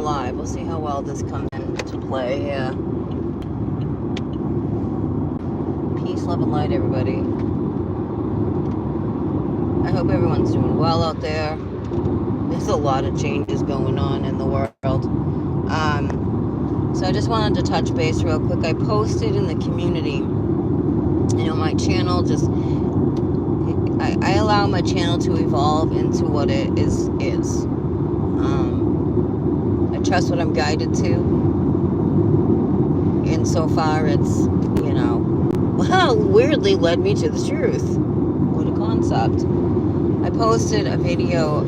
live. We'll see how well this comes into play here. Peace, love, and light, everybody. I hope everyone's doing well out there. There's a lot of changes going on in the world. So I just wanted to touch base real quick. I posted in the community, my channel I allow my channel to evolve into what it is. I trust what I'm guided to. And so far it's, weirdly led me to the truth. What a concept. I posted a video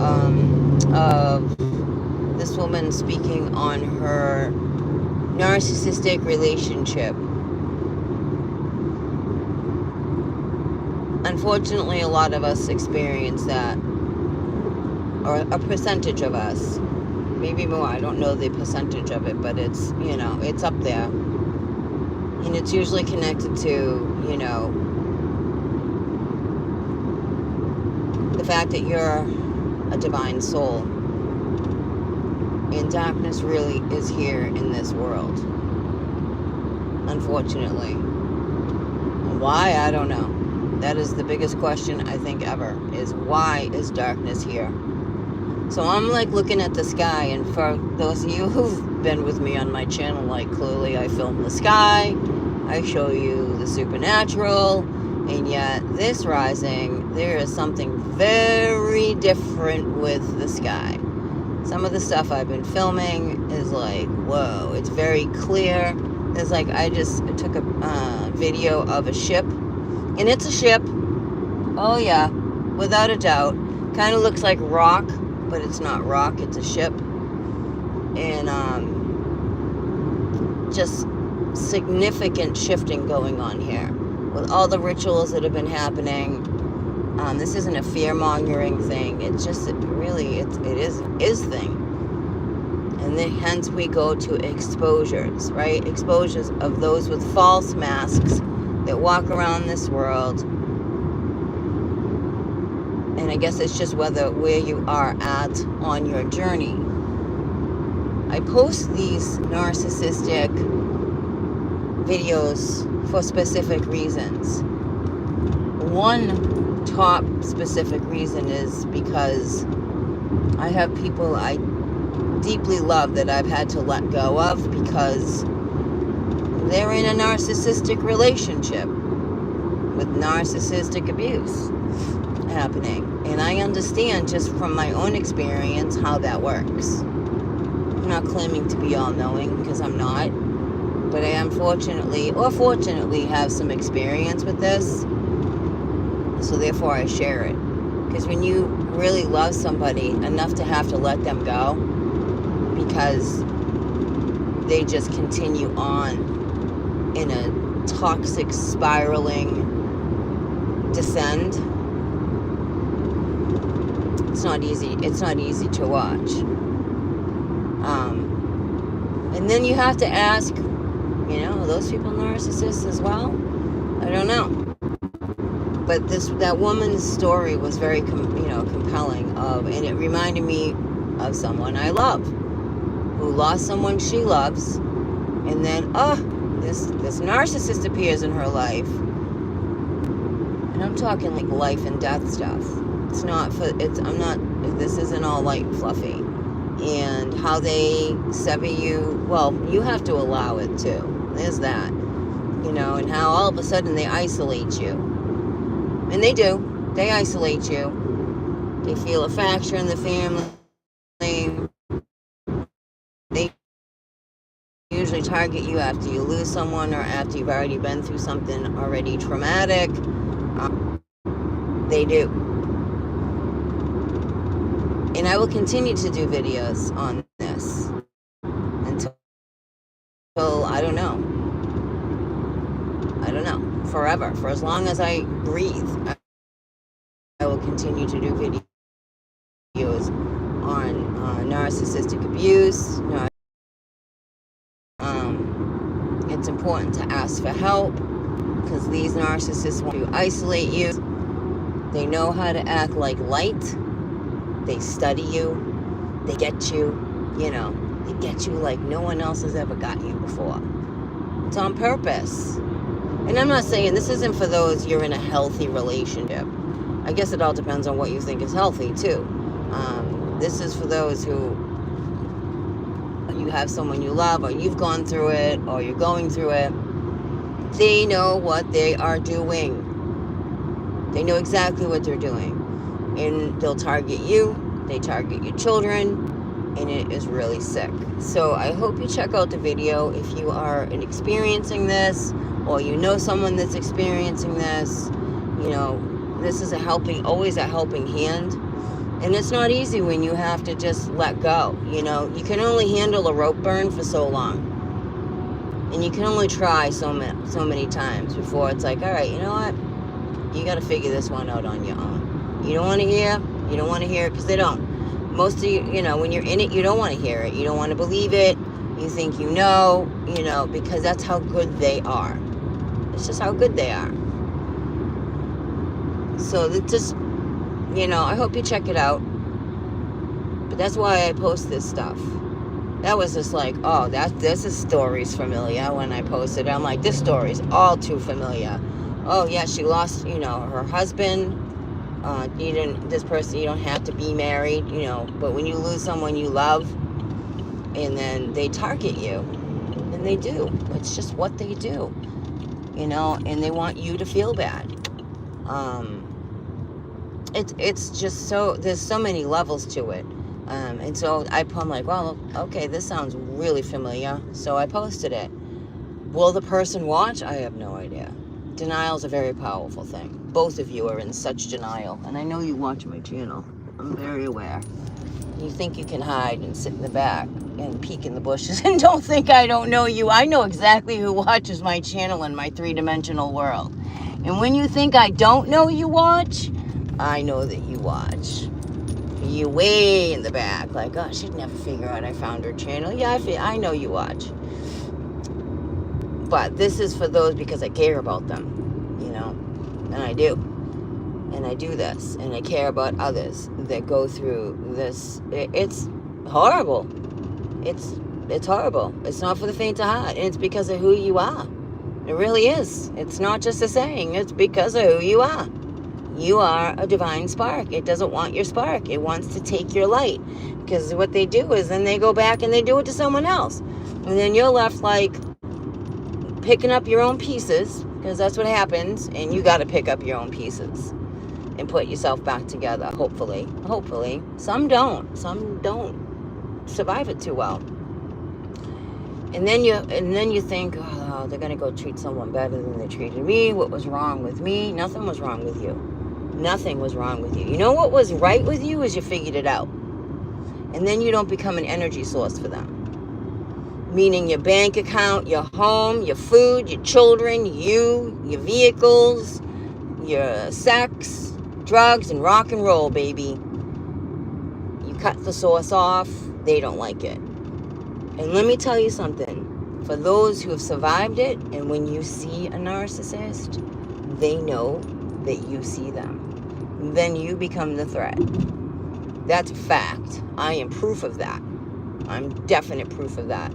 of this woman speaking on her narcissistic relationship. Unfortunately, a lot of us experience that, or a percentage of us, maybe more. I don't know the percentage of it, but it's, it's up there. And it's usually connected to, the fact that you're a divine soul. And darkness really is here in this world. Unfortunately. Why? I don't know. That is the biggest question I think ever, is why is darkness here? So I'm looking at the sky, and for those of you who've been with me on my channel, clearly I film the sky, I show you the supernatural, and yet this rising, there is something very different with the sky. Some of the stuff I've been filming is whoa, it's very clear. It's I took a video of a ship, and it's a ship. Oh yeah, without a doubt. Kind of looks like rock, but it's not rock, it's a ship. And just significant shifting going on here with all the rituals that have been happening. This isn't a fear-mongering thing. It's just it is thing. And then hence we go to exposures, right? Exposures of those with false masks that walk around this world. And I guess it's just where you are at on your journey. I post these narcissistic videos for specific reasons. One top specific reason is because I have people I deeply love that I've had to let go of because they're in a narcissistic relationship with narcissistic abuse happening. And I understand just from my own experience how that works. I'm not claiming to be all-knowing because I'm not. But I unfortunately, or fortunately, have some experience with this. So therefore I share it. Because when you really love somebody enough to have to let them go because they just continue on in a toxic spiraling descend, it's not easy to watch. And then you have to ask, are those people narcissists as well? I don't know. But that woman's story was very compelling, and it reminded me of someone I love who lost someone she loves, and then this narcissist appears in her life. And I'm talking life and death stuff. This isn't all light and fluffy. And how they sever you, well, you have to allow it too. There's that. And how all of a sudden they isolate you. And they do. They isolate you. They feel a fracture in the family. They usually target you after you lose someone or after you've already been through something already traumatic. They do. And I will continue to do videos on this until I don't know, forever. For as long as I breathe, I will continue to do videos on narcissistic abuse. It's important to ask for help because these narcissists want to isolate you. They know how to act like light. They study you. They get you, They get you like no one else has ever got you before. It's on purpose. And I'm not saying this isn't for those you're in a healthy relationship. I guess it all depends on what you think is healthy too. This is for those who you have someone you love, or you've gone through it, or you're going through it. They know what they are doing. They know exactly what they're doing. And they'll target you, they target your children, and it is really sick. So I hope you check out the video if you are experiencing this, or you know someone that's experiencing this. You know, this is always a helping hand. And it's not easy when you have to just let go. You know, you can only handle a rope burn for so long. And you can only try so many times before it's like, all right, you know what? You got to figure this one out on your own. You don't want to hear it because they don't. Most of you, you know, when you're in it, you don't want to hear it. You don't want to believe it. You think you know, because that's how good they are. It's just how good they are. So just, I hope you check it out. But that's why I post this stuff. That was just like, oh, this story's familiar. When I posted it, I'm like, this story's all too familiar. Oh yeah, she lost, her husband. This person, you don't have to be married, but when you lose someone you love, and then they target you, and they do. It's just what they do, and they want you to feel bad. It's just there's so many levels to it. And so I'm like, well, okay, this sounds really familiar. So I posted it. Will the person watch? I have no idea. Denial is a very powerful thing. Both of you are in such denial. And I know you watch my channel. I'm very aware. You think you can hide and sit in the back and peek in the bushes and don't think I don't know you. I know exactly who watches my channel in my three-dimensional world. And when you think I don't know you watch, I know that you watch. You way in the back, like, oh, she'd never figure out I found her channel. Yeah, I know you watch. But this is for those because I care about them, and I do. And I do this, and I care about others that go through this. It's horrible. It's horrible. It's not for the faint of heart, and it's because of who you are. It really is. It's not just a saying. It's because of who you are. You are a divine spark. It doesn't want your spark. It wants to take your light. Because what they do is then they go back and they do it to someone else. And then you're left like picking up your own pieces, because that's what happens. And you got to pick up your own pieces and put yourself back together, hopefully. Hopefully. Some don't. Some don't survive it too well. And then you think, oh, they're going to go treat someone better than they treated me. What was wrong with me? Nothing was wrong with you. Nothing was wrong with you. You know what was right with you is you figured it out. And then you don't become an energy source for them. Meaning your bank account, your home, your food, your children, your vehicles, your sex, drugs, and rock and roll, baby. You cut the source off, they don't like it. And let me tell you something. For those who have survived it, and when you see a narcissist, they know that you see them. Then you become the threat. That's a fact. I am proof of that. I'm definite proof of that.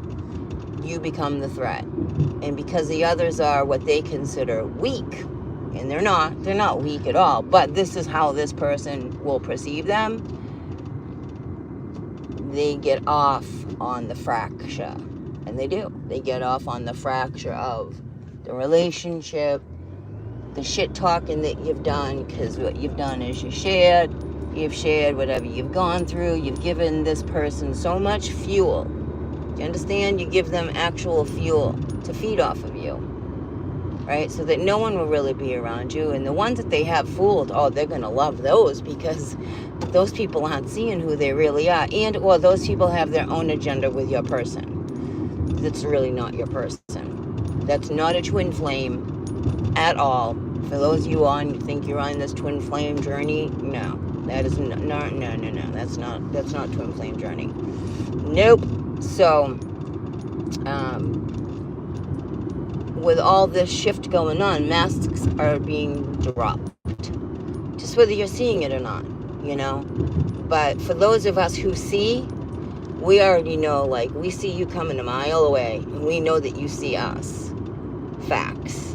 You become the threat. And because the others are what they consider weak, and they're not weak at all, but this is how this person will perceive them, they get off on the fracture. And they do. They get off on the fracture of the relationship, the shit talking that you've done, because what you've done is you've shared whatever you've gone through. You've given this person so much fuel. Do you understand? You give them actual fuel to feed off of you, right? So that no one will really be around you. And the ones that they have fooled, oh, they're going to love those, because those people aren't seeing who they really are. And or those people have their own agenda with your person. That's really not your person. That's not a twin flame at all. For those of you you think you're on this twin flame journey, no. That is no. That's not twin flame journey. Nope. So, with all this shift going on, masks are being dropped. Just whether you're seeing it or not, But for those of us who see, we already know, like, we see you coming a mile away, and we know that you see us. Facts.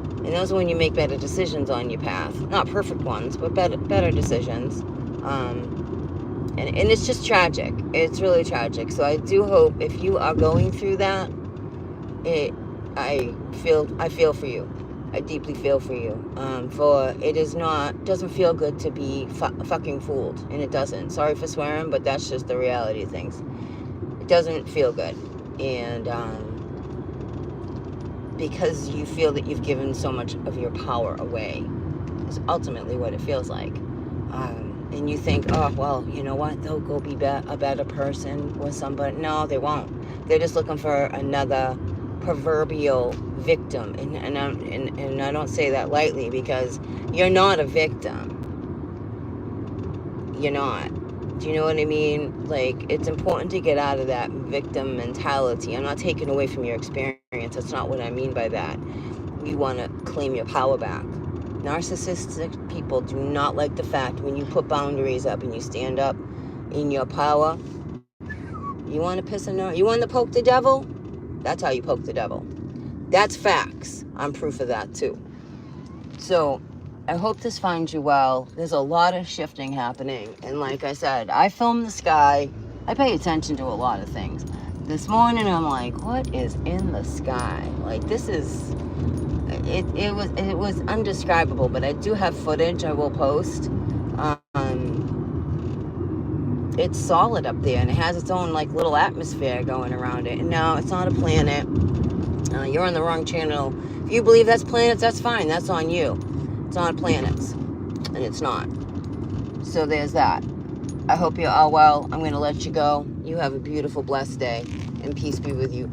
And those are when you make better decisions on your path. Not perfect ones, but better decisions. And it's just tragic. It's really tragic. So I do hope, if you are going through that, I feel for you. I deeply feel for you. For it doesn't feel good to be fucking fooled, and it doesn't. Sorry for swearing, but that's just the reality of things. It doesn't feel good, and because you feel that you've given so much of your power away, is ultimately what it feels like. And you think, oh, well, you know what? They'll go be a better person with somebody. No, they won't. They're just looking for another proverbial victim, and I don't say that lightly, because you're not a victim. You're not. Do you know what I mean? Like, it's important to get out of that victim mentality. I'm not taking away from your experience. That's not what I mean by that. You want to claim your power back. Narcissistic people do not like the fact when you put boundaries up and you stand up in your power. You want to you want to poke the devil? That's how you poke the devil. That's facts. I'm proof of that too. So I hope this finds you well. There's a lot of shifting happening. And like I said, I film the sky. I pay attention to a lot of things. This morning I'm like, what is in the sky? Like, this is, it was undescribable, but I do have footage I will post. It's solid up there, and it has its own, like, little atmosphere going around it. And no, it's not a planet. You're on the wrong channel. If you believe that's planets, that's fine. That's on you. It's not planets, and it's not. So there's that. I hope you're all well. I'm going to let you go. You have a beautiful, blessed day, and peace be with you.